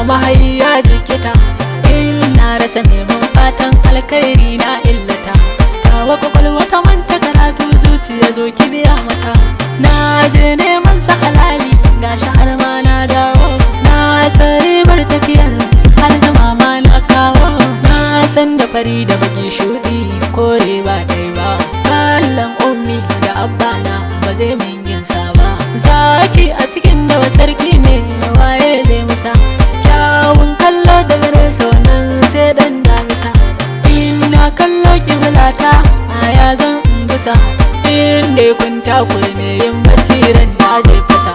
mahayya jikita ina rasa neman fatan alkhairi na illata kawa kwakwalwa ta manta karatu zuciya zo ki biya mata na je neman sa halali gashi har ma na dawo na sai bar tafiyar har zama ma na kawo na san da fari da baki shudi kore ba dai ba kallon ummi da abbana ba zai min ginsa ba zaki a cikin dawa sarki ne waye zai musa kyawun kallo daga nesa wannan sai dan damisa ina kallo kiblata aya zan bisa inda kun takure me yin bacci ran da zai fasa